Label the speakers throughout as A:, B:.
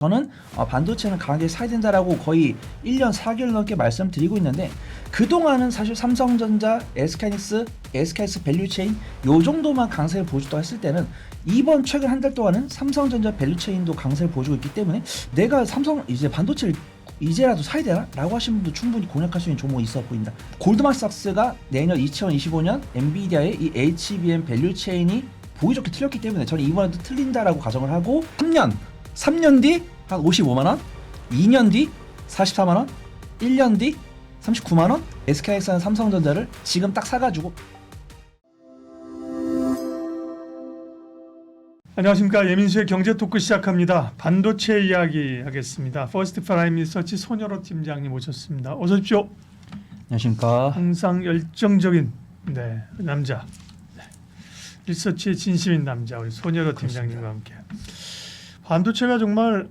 A: 저는 반도체는 강하게 사야 된다라고 거의 1년 4개월 넘게 말씀드리고 있는데 그동안은 사실 삼성전자, SK하이닉스 밸류체인 요 정도만 강세를 보여줬다고 했을 때는 이번 최근 한 달 동안은 삼성전자 밸류체인도 강세를 보여주고 있기 때문에 내가 삼성 이제 반도체를 이제라도 사야 되나? 라고 하신 분도 충분히 공략할 수 있는 종목이 있어 보인다. 골드만삭스가 내년 2025년 엔비디아의 이 HBM 밸류체인이 보기 좋게 틀렸기 때문에 저는 이번에도 틀린다라고 가정을 하고 3년 뒤 한 55만원, 2년 뒤 44만원, 1년 뒤 39만원, SK하이닉스는 삼성전자를 지금 딱 사가지고.
B: 안녕하십니까. 예민수의 경제 토크 시작합니다. 반도체 이야기 하겠습니다. 퍼스트 프라임 리서치 손여로 팀장님 오셨습니다. 어서 오십시오.
A: 안녕하십니까.
B: 항상 열정적인 남자, 리서치의 진심인 남자 우리 손여로 팀장님과 함께. 반도체가 정말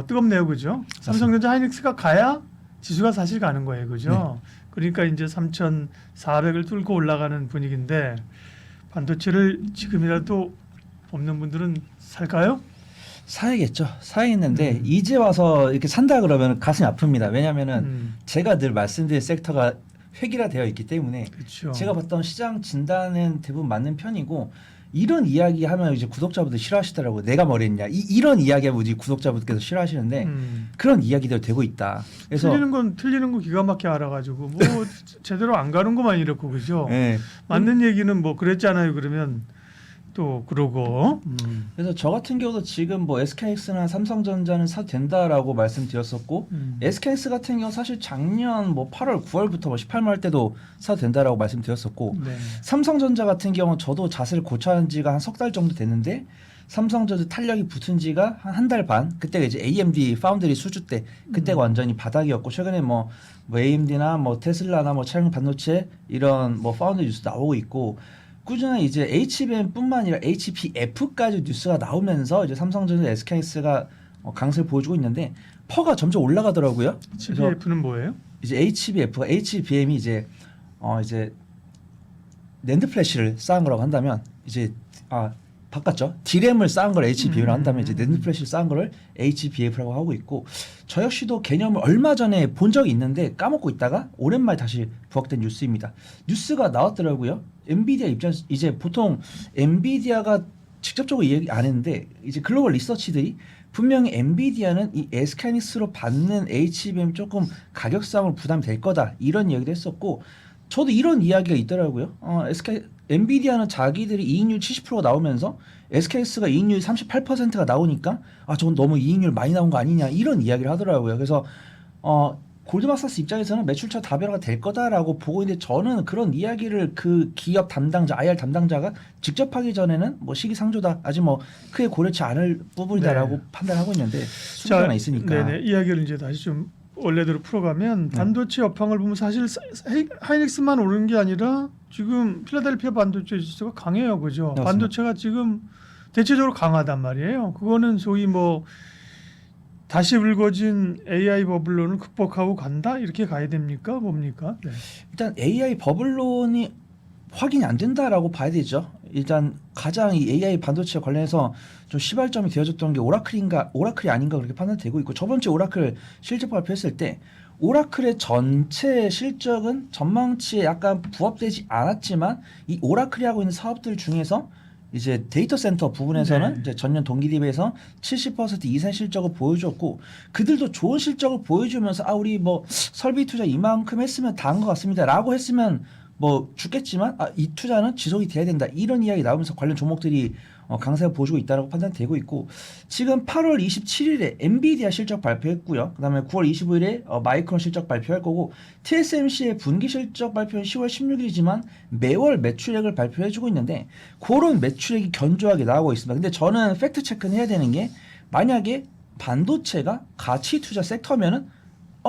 B: 뜨겁네요, 그죠? 삼성전자, 하이닉스가 가야 지수가 사실 가는 거예요, 그죠?
A: 네.
B: 그러니까 이제 3,400을 뚫고 올라가는 분위기인데 반도체를 지금이라도 없는 분들은 살까요?
A: 사야겠죠. 사야겠는데 이제 와서 이렇게 산다 그러면 가슴이 아픕니다. 왜냐하면은 제가 늘 말씀드린 섹터가 획일화되어 있기 때문에
B: 그렇죠.
A: 제가 봤던 시장 진단은 대부분 맞는 편이고 이런 이야기 하면 이제 구독자분들 싫어하시더라고요. 내가 뭐랬냐. 이런 이야기하면 이제 구독자분들께서 싫어하시는데 그런 이야기대로 되고 있다. 그래서
B: 틀리는 거 기가 막히게 알아가지고 뭐 제대로 안 가는구만 이렇고 그죠?
A: 네.
B: 맞는 얘기는 뭐 그랬잖아요. 그러면 또 그러고.
A: 그래서 저 같은 경우도 지금 뭐 SK하이닉스나 삼성전자는 사도 된다라고 말씀드렸었고 SK하이닉스 같은 경우 사실 작년 뭐 8월, 9월부터 뭐 18만 할 때도 사도 된다라고 말씀드렸었고
B: 네.
A: 삼성전자 같은 경우 저도 자세를 고쳐한 지가 한 석 달 정도 됐는데 삼성전자 탄력이 붙은 지가 한 달 반. 그때가 이제 AMD 파운드리 수주 때 그때가 완전히 바닥이었고 최근에 뭐 AMD나 뭐 테슬라나 뭐 차량 반도체 이런 뭐 파운드리 뉴스 나오고 있고 꾸준히 이제 HBM뿐만 아니라 HBF까지 뉴스가 나오면서 이제 삼성전자, SK하이닉스가 강세를 보여주고 있는데 퍼가 점점 올라가더라고요.
B: HBF는 뭐예요?
A: 이제 HBM이 이제 낸드 플래시를 쌓은 거라고 한다면 이제 바꿨죠. D램을 쌓은 걸 HBM이라고 한다면 이제 낸드 플래시를 쌓은 거를 HBF라고 하고 있고 저 역시도 개념을 얼마 전에 본 적이 있는데 까먹고 있다가 오랜만에 다시 부각된 뉴스입니다. 뉴스가 나왔더라고요. 엔비디아 입장에서 이제 보통 엔비디아가 직접적으로 얘기 안 했는데 이제 글로벌 리서치들이 분명히 엔비디아는 이 SK하이닉스로 받는 HBM 조금 가격상으로 부담이 될 거다 이런 이야기도 했었고 저도 이런 이야기가 있더라고요. 엔비디아는 자기들이 이익률 70%가 나오면서 SK하이닉스가 이익률 38%가 나오니까 저건 너무 이익률 많이 나온 거 아니냐 이런 이야기를 하더라고요. 그래서 골드만삭스 입장에서는 매출차 다변화가 될 거다라고 보고 있는데 저는 그런 이야기를 그 기업 담당자, IR 담당자가 직접 하기 전에는 뭐 시기상조다 아직 뭐 크게 고려치 않을 부분이다라고 판단하고 있는데 수가 하나 있으니까.
B: 네네. 이야기를 이제 다시 좀 원래대로 풀어가면 반도체 여팡을 보면 사실 하이닉스만 오르는 게 아니라 지금 필라델피아 반도체 지수가 강해요, 그죠?
A: 맞습니다.
B: 반도체가 지금 대체적으로 강하단 말이에요. 그거는 소위 뭐 다시 불거진 AI 버블론을 극복하고 간다 이렇게 가야 됩니까? 뭡니까? 네.
A: 일단 AI 버블론이 확인이 안 된다라고 봐야 되죠. 일단 가장 이 AI 반도체 관련해서 좀 시발점이 되어졌던 게 오라클이 아닌가 그렇게 판단되고 있고 저번 주에 오라클 실적 발표했을 때 오라클의 전체 실적은 전망치에 약간 부합되지 않았지만 이 오라클이 하고 있는 사업들 중에서 이제 데이터 센터 부분에서는 이제 전년 동기 대비해서 70% 이상 실적을 보여줬고 그들도 좋은 실적을 보여주면서 우리 뭐 설비 투자 이만큼 했으면 다 한 것 같습니다라고 했으면 뭐 죽겠지만 이 투자는 지속이 돼야 된다 이런 이야기 나오면서 관련 종목들이 강세를 보여주고 있다고 판단되고 있고 지금 8월 27일에 엔비디아 실적 발표했고요. 그다음에 9월 25일에 마이크론 실적 발표할 거고 TSMC의 분기 실적 발표는 10월 16일이지만 매월 매출액을 발표해주고 있는데 그런 매출액이 견조하게 나오고 있습니다. 근데 저는 팩트 체크는 해야 되는 게 만약에 반도체가 가치 투자 섹터면은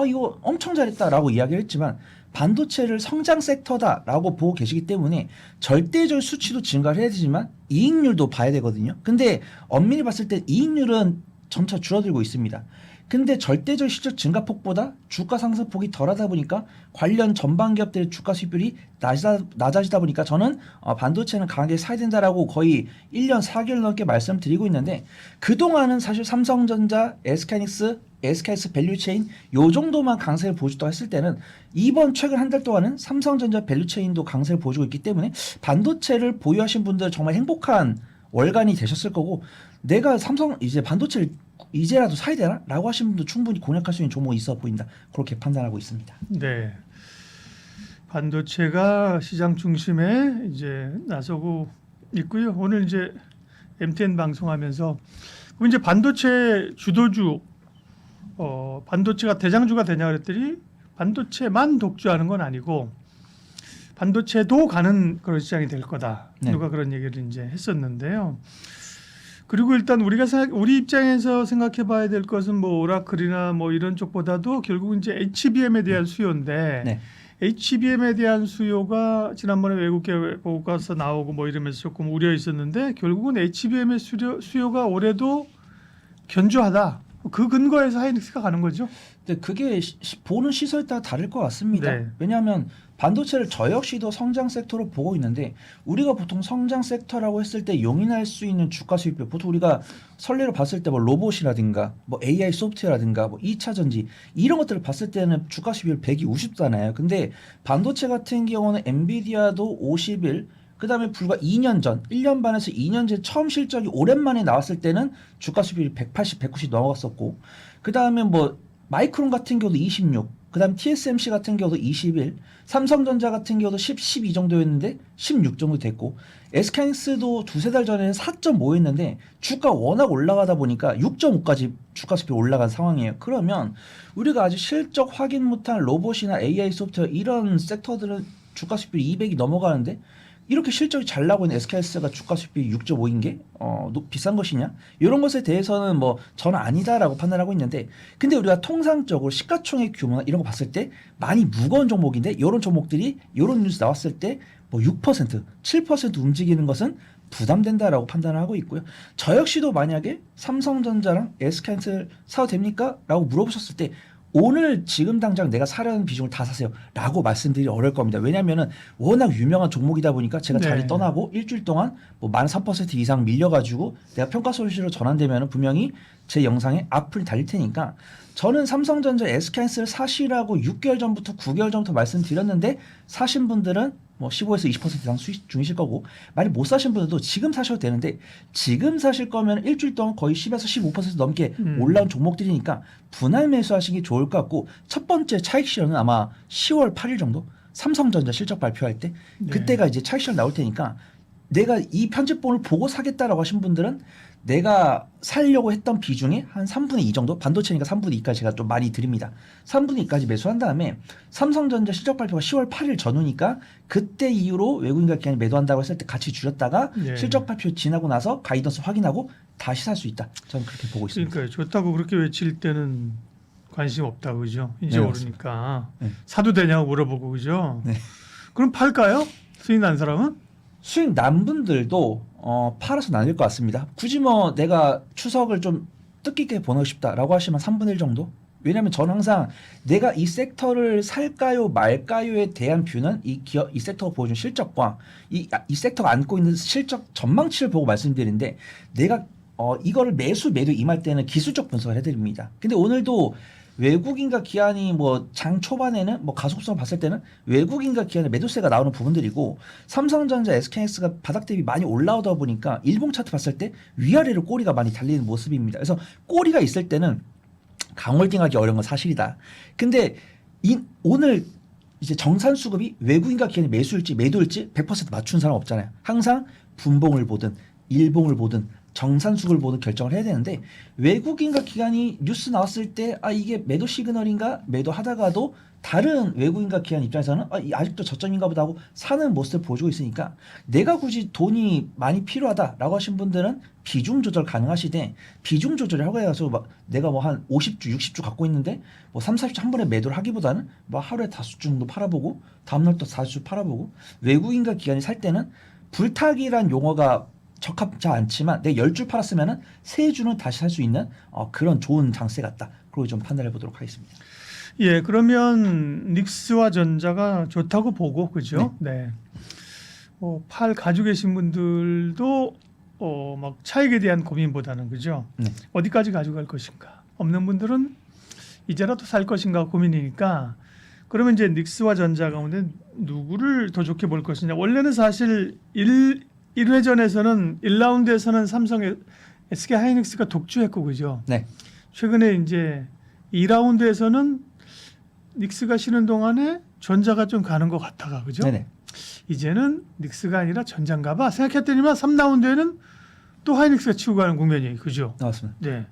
A: 이거 엄청 잘했다라고 이야기를 했지만 반도체를 성장 섹터다라고 보고 계시기 때문에 절대적 수치도 증가를 해야 되지만 이익률도 봐야 되거든요. 근데 엄밀히 봤을 때 이익률은 점차 줄어들고 있습니다. 근데 절대적 실적 증가폭보다 주가 상승폭이 덜하다 보니까 관련 전반 기업들의 주가 수익률이 낮아지다 보니까 저는 반도체는 강하게 사야 된다라고 거의 1년 4개월 넘게 말씀드리고 있는데 그동안은 사실 삼성전자, SK하이닉스, SKS 밸류체인 요 정도만 강세를 보여줬다고 했을 때는 이번 최근 한 달 동안은 삼성전자 밸류체인도 강세를 보여주고 있기 때문에 반도체를 보유하신 분들 정말 행복한 월간이 되셨을 거고 내가 삼성 이제 반도체를 이제라도 사야 되나? 라고 하신 분도 충분히 공략할 수 있는 종목이 있어 보인다. 그렇게 판단하고 있습니다.
B: 네. 반도체가 시장 중심에 이제 나서고 있고요. 오늘 이제 MTN 방송하면서 이제 반도체 주도주 반도체가 대장주가 되냐 그랬더니 반도체만 독주하는 건 아니고 반도체도 가는 그런 시장이 될 거다.
A: 네.
B: 누가 그런 얘기를 이제 했었는데요. 그리고 일단 우리 입장에서 생각해봐야 될 것은 뭐 오라클이나 뭐 이런 쪽보다도 결국 이제 HBM에 대한 수요인데
A: 네.
B: HBM에 대한 수요가 지난번에 외국계 보고서 나오고 뭐 이러면서 조금 우려 있었는데 결국은 HBM의 수요가 올해도 견조하다. 그 근거에서 하이닉스가 가는 거죠.
A: 근데 그게 보는 시선에 따라 다를 것 같습니다.
B: 네.
A: 왜냐하면 반도체를 저 역시도 성장 섹터로 보고 있는데 우리가 보통 성장 섹터라고 했을 때 용인할 수 있는 주가 수익률 보통 우리가 선례로 봤을 때 뭐 로봇이라든가 뭐 AI 소프트웨어라든가 뭐 2차 전지 이런 것들을 봤을 때는 주가 수익률 100이 우습잖아요. 근데 반도체 같은 경우는 엔비디아도 51 그다음에 불과 2년 전, 1년 반에서 2년 전 처음 실적이 오랜만에 나왔을 때는 주가 수익률이 180, 190 넘어갔었고 그다음에 뭐 마이크론 같은 경우도 26, 그다음 TSMC 같은 경우도 21, 삼성전자 같은 경우도 10, 12 정도였는데 16 정도 됐고 SK하이닉스도 두세 달 전에는 4.5였는데 주가 워낙 올라가다 보니까 6.5까지 주가 수익이 올라간 상황이에요. 그러면 우리가 아직 실적 확인 못한 로봇이나 AI 소프트웨어 이런 섹터들은 주가 수익이 200이 넘어가는데 이렇게 실적이 잘 나고 있는 SKS가 주가 수익비 6.5인 게 비싼 것이냐? 이런 것에 대해서는 뭐 저는 아니다라고 판단하고 있는데 근데 우리가 통상적으로 시가총액 규모나 이런 거 봤을 때 많이 무거운 종목인데 이런 종목들이 이런 뉴스 나왔을 때 뭐 6%, 7% 움직이는 것은 부담된다라고 판단을 하고 있고요. 저 역시도 만약에 삼성전자랑 SK하이닉스를 사도 됩니까? 라고 물어보셨을 때 오늘 지금 당장 내가 사려는 비중을 다 사세요 라고 말씀드리기 어려울 겁니다. 왜냐하면 워낙 유명한 종목이다 보니까 제가 자리 떠나고 일주일 동안 뭐 13% 이상 밀려가지고 내가 평가 소식으로 전환되면 분명히 제 영상에 악플이 달릴 테니까 저는 삼성전자 SK하이닉스를 사시라고 6개월 전부터 9개월 전부터 말씀드렸는데 사신 분들은 뭐 15에서 20% 이상 수익 중이실 거고 만약 못 사신 분들도 지금 사셔도 되는데 지금 사실 거면 일주일 동안 거의 10에서 15% 넘게 올라온 종목들이니까 분할 매수하시는 게 좋을 것 같고 첫 번째 차익 실현은 아마 10월 8일 정도 삼성전자 실적 발표할 때 그때가 이제 차익 실현 나올 테니까 내가 이 편집본을 보고 사겠다라고 하신 분들은 내가 살려고 했던 비중의 한 3분의 2 정도 반도체니까 3분의 2까지 제가 좀 많이 드립니다. 3분의 2까지 매수한 다음에 삼성전자 실적 발표가 10월 8일 전후니까 그때 이후로 외국인과 기관이 매도한다고 했을 때 같이 줄였다가 실적 발표 지나고 나서 가이던스 확인하고 다시 살 수 있다. 저는 그렇게 보고 있습니다.
B: 그러니까 좋다고 그렇게 외칠 때는 관심 없다고 그죠? 이제
A: 네,
B: 오르니까
A: 네.
B: 사도 되냐고 물어보고 그죠?
A: 네.
B: 그럼 팔까요? 수익 난 사람은?
A: 수익 난 분들도 팔아서 나눌 것 같습니다. 굳이 뭐 내가 추석을 좀 뜻깊게 보내고 싶다라고 하시면 3분의 1 정도? 왜냐하면 저는 항상 내가 이 섹터를 살까요 말까요에 대한 뷰는 이 섹터가 보여준 실적과 이 섹터가 안고 있는 실적 전망치를 보고 말씀드리는데 내가 이거를 매수 매도 임할 때는 기술적 분석을 해드립니다. 근데 오늘도 외국인과 기관이 뭐 장 초반에는 뭐 가속성을 봤을 때는 외국인과 기관의 매도세가 나오는 부분들이고 삼성전자, SK하이닉스가 바닥 대비 많이 올라오다 보니까 일봉 차트 봤을 때 위아래로 꼬리가 많이 달리는 모습입니다. 그래서 꼬리가 있을 때는 강홀딩하기 어려운 건 사실이다. 근데 오늘 이제 정산 수급이 외국인과 기관이 매수일지 매도일지 100% 맞춘 사람 없잖아요. 항상 분봉을 보든 일봉을 보든 정산수급을 보는 결정을 해야 되는데 외국인과 기관이 뉴스 나왔을 때 이게 매도 시그널인가 매도하다가도 다른 외국인과 기관 입장에서는 아직도 저점인가 보다 하고 사는 모습을 보여주고 있으니까 내가 굳이 돈이 많이 필요하다라고 하신 분들은 비중 조절 가능하시되 비중 조절을 하고 해서 내가 뭐 한 50주 60주 갖고 있는데 뭐 3, 40주 한 번에 매도를 하기보다는 뭐 하루에 5주 정도 팔아보고 다음날 또 4주 팔아보고 외국인과 기관이 살 때는 불타기란 용어가 적합지 않지만 내 10줄 팔았으면은 3줄은 다시 살 수 있는 그런 좋은 장세 같다. 그걸 좀 판단해 보도록 하겠습니다.
B: 예, 그러면 닉스와 전자가 좋다고 보고 그죠? 네. 팔 가지고 계신 분들도 막 차익에 대한 고민보다는 그죠?
A: 네.
B: 어디까지 가져갈 것인가? 없는 분들은 이제라도 살 것인가 고민이니까 그러면 이제 닉스와 전자 가운데 누구를 더 좋게 볼 것이냐? 원래는 사실 1회전에서는 1라운드에서는 삼성 SK 하이닉스가 독주했고 그죠?
A: 네.
B: 최근에 이제 2라운드에서는 닉스가 쉬는 동안에 전자가 좀 가는 것 같아가 그죠?
A: 네네.
B: 이제는 닉스가 아니라 전자인가 봐 생각했더니만 3라운드에는 또 하이닉스가 치고 가는 국면이 그죠?
A: 나왔습니다.
B: 네.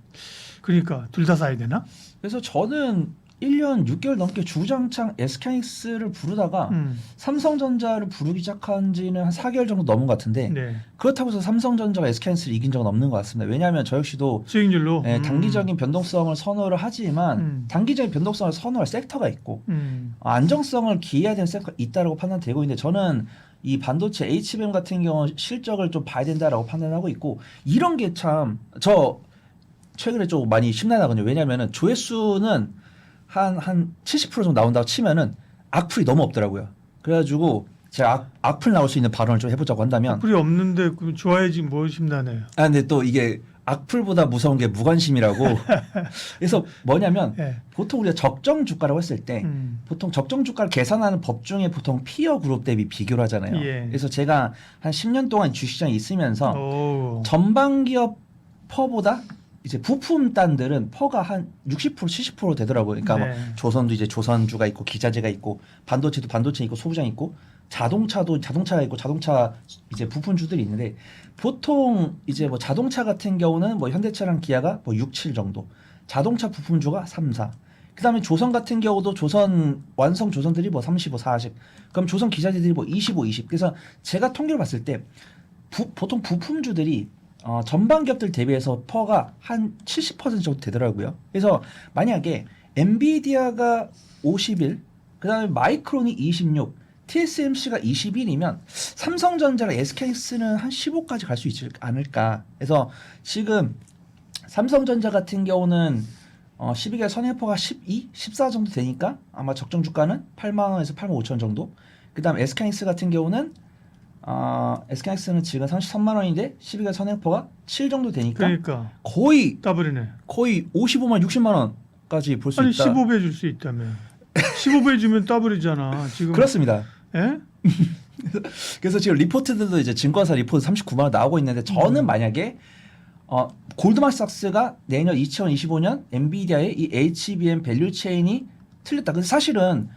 B: 그러니까 둘 다 사야 되나?
A: 그래서 저는 1년 6개월 넘게 주구장창 SK하이닉스를 부르다가 삼성전자를 부르기 시작한 지는 한 4개월 정도 넘은 것 같은데
B: 네.
A: 그렇다고 해서 삼성전자가 SK하이닉스를 이긴 적은 없는 것 같습니다. 왜냐하면 저 역시도
B: 수익률로
A: 단기적인 변동성을 선호를 하지만 단기적인 변동성을 선호할 섹터가 있고 안정성을 기해야 되는 섹터가 있다고 판단되고 있는데 저는 이 반도체 HBM 같은 경우 실적을 좀 봐야 된다라고 판단하고 있고 이런 게 참 저 최근에 좀 많이 심란하거든요. 왜냐하면 조회수는 한 70% 정도 나온다고 치면은 악플이 너무 없더라고요. 그래가지고 제가 악플 나올 수 있는 발언을 좀 해보자고 한다면
B: 악플이 없는데 그럼 좋아야지 뭐 심란해요.
A: 근데 또 이게 악플보다 무서운 게 무관심이라고. 그래서 뭐냐면
B: 네.
A: 보통 우리가 적정 주가라고 했을 때 보통 적정 주가를 계산하는 법 중에 보통 피어 그룹 대비 비교를 하잖아요.
B: 예.
A: 그래서 제가 한 10년 동안 주식시장에 있으면서
B: 오.
A: 전방 기업 퍼보다 이제 부품단들은 퍼가 한 60% 70% 되더라고요. 그러니까
B: 네.
A: 뭐 조선도 이제 조선주가 있고 기자재가 있고 반도체도 반도체 있고 소부장 있고 자동차도 자동차가 있고 자동차 이제 부품주들이 있는데 보통 이제 뭐 자동차 같은 경우는 뭐 현대차랑 기아가 뭐 6, 7 정도, 자동차 부품주가 3, 4. 그다음에 조선 같은 경우도 조선 완성 조선들이 뭐 35, 40. 그럼 조선 기자재들이 뭐 25, 20. 그래서 제가 통계를 봤을 때 보통 부품주들이 전방 기업들 대비해서 퍼가 한 70% 정도 되더라고요. 그래서 만약에 엔비디아가 51, 그다음에 마이크론이 26, TSMC가 21이면 삼성전자랑 SK하이닉스는 한 15까지 갈 수 있지 않을까. 그래서 지금 삼성전자 같은 경우는 12개월 선행포가 12, 14 정도 되니까 아마 적정 주가는 8만 원에서 8만 5천 정도. 그다음 SK하이닉스 같은 경우는 SK하이닉스는 지금 33만 원인데 12개월 선행포가 7 정도 되니까
B: 그러니까
A: 거의
B: 더블이네.
A: 55만 60만 원까지 볼 수
B: 아니
A: 있다.
B: 15배 줄 수 있다며. 15배 주면 더블이잖아. 지금.
A: 그렇습니다.
B: 예?
A: 그래서 지금 리포트들도 이제 증권사 리포트 39만 원 나오고 있는데 저는 만약에 골드만삭스가 내년 2025년 엔비디아의 이 HBM 밸류 체인이 틀렸다. 근데 사실은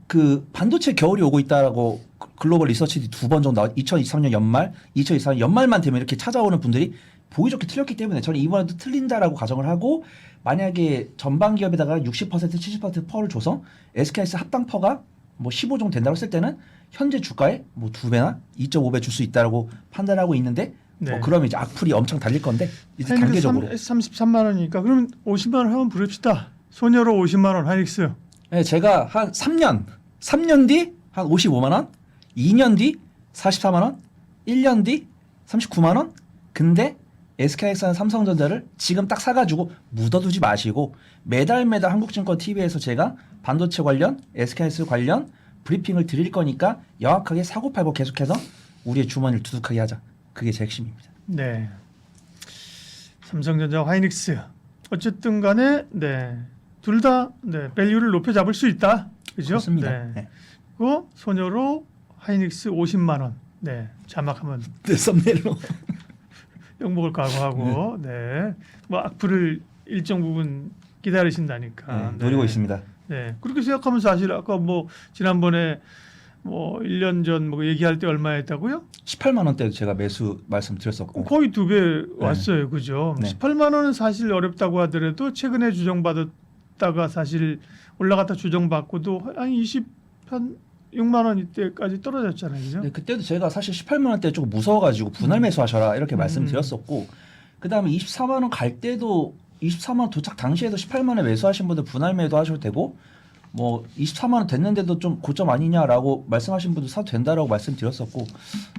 A: 그 반도체 겨울이 오고 있다라고 글로벌 리서치 2번 정도 2023년 연말, 2024년 연말만 되면 이렇게 찾아오는 분들이 보기 좋게 틀렸기 때문에 저는 이번에도 틀린다라고 가정을 하고 만약에 전방 기업에다가 60% 70% 퍼를 줘서 SK하이닉스 합당 퍼가 뭐 15 정도 된다고 했을 때는 현재 주가에 뭐 2배나 2.5배 줄 수 있다라고 판단하고 있는데
B: 네.
A: 그러면 이제 악플이 엄청 달릴 건데 이제
B: 하이닉스
A: 단계적으로
B: 33만 원이니까 그럼 50만 원 한번 부릅시다. 소녀로 50만 원 하이닉스.
A: 네, 제가 한 3년 뒤 한 55만 원, 2년 뒤 44만 원, 1년 뒤 39만 원. 근데 SK하이닉스는 삼성전자를 지금 딱 사가지고 묻어두지 마시고 매달 한국증권 TV에서 제가 반도체 관련, SK하이닉스 관련 브리핑을 드릴 거니까 영악하게 사고팔고 계속해서 우리의 주머니를 두둑하게 하자. 그게 제 핵심입니다.
B: 네. 삼성전자 하이닉스. 어쨌든 간에 네. 둘 다 네, 밸류를 높여 잡을 수 있다. 그죠?
A: 그렇습니다.
B: 네.
A: 네.
B: 그리고 소녀로 하이닉스 50만 원. 네. 자막하면
A: 네, 썸네일로.
B: 영목을 각오하고 네. 뭐 악플을 일정 부분 기다리신다니까.
A: 노리고 있습니다.
B: 네. 그렇게 생각하면 사실 아까 뭐 지난번에 뭐 1년 전 뭐 얘기할 때 얼마였다고요?
A: 18만 원대도 제가 매수 말씀드렸었고.
B: 거의 2배 왔어요. 그죠?
A: 네.
B: 18만 원은 사실 어렵다고 하더라도 최근에 주정받았다가 사실 올라갔다 주정받고도 한 6만 원 이때까지 떨어졌잖아요. 그죠?
A: 네, 그때도 제가 사실 18만 원대 조금 무서워가지고 분할 매수하셔라 이렇게 말씀드렸었고 그다음에 24만 원 갈 때도 24만 원 도착 당시에도 18만 원에 매수하신 분들 분할 매도 하셔도 되고 뭐 24만 원 됐는데도 좀 고점 아니냐라고 말씀하신 분도 사도 된다라고 말씀드렸었고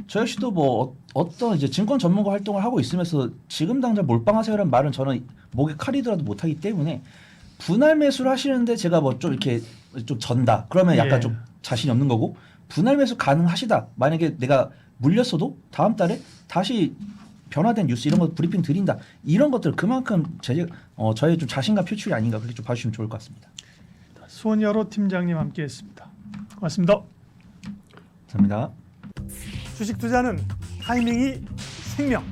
A: 저 역시도 뭐 어떤 이제 증권 전문가 활동을 하고 있으면서 지금 당장 몰빵하세요라는 말은 저는 목에 칼이더라도 못하기 때문에 분할 매수를 하시는데 제가 뭐 좀 이렇게 좀 전다 그러면 약간
B: 예.
A: 좀 자신이 없는 거고 분할 매수 가능하시다 만약에 내가 물렸어도 다음 달에 다시 변화된 뉴스 이런 거 브리핑 드린다 이런 것들 그만큼 저의 좀 자신감 표출이 아닌가 그렇게 좀 봐주시면 좋을 것 같습니다.
B: 손여로 팀장님 함께했습니다. 고맙습니다.
A: 감사합니다.
B: 주식 투자는 타이밍이 생명.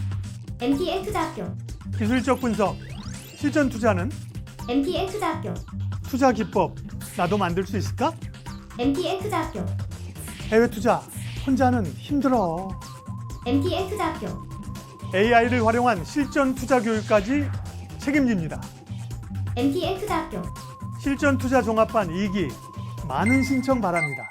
C: MTN 투자학교
B: 기술적 분석, 실전 투자는
C: MTN 투자학교
B: 투자 기법 나도 만들 수 있을까?
C: MTN 투자학교
B: 해외 투자 혼자는 힘들어.
C: MTN 투자학교
B: AI를 활용한 실전 투자 교육까지 책임집니다.
C: MTN 투자학교
B: 실전 투자 종합반 2기 많은 신청 바랍니다.